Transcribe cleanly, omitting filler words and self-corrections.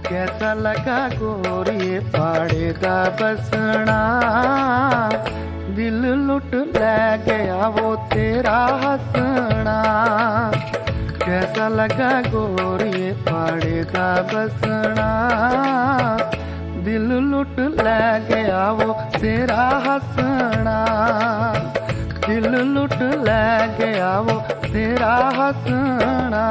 कैसा लगा गोरिए पाड़े दा बसना, दिल लुट लै गया वो तेरा हसना। कैसा लगा गोरिए पाड़े दा बसना, दिल लुट लै गया वो तेरा हसना। दिल लुट लै गया वो तेरा हसना।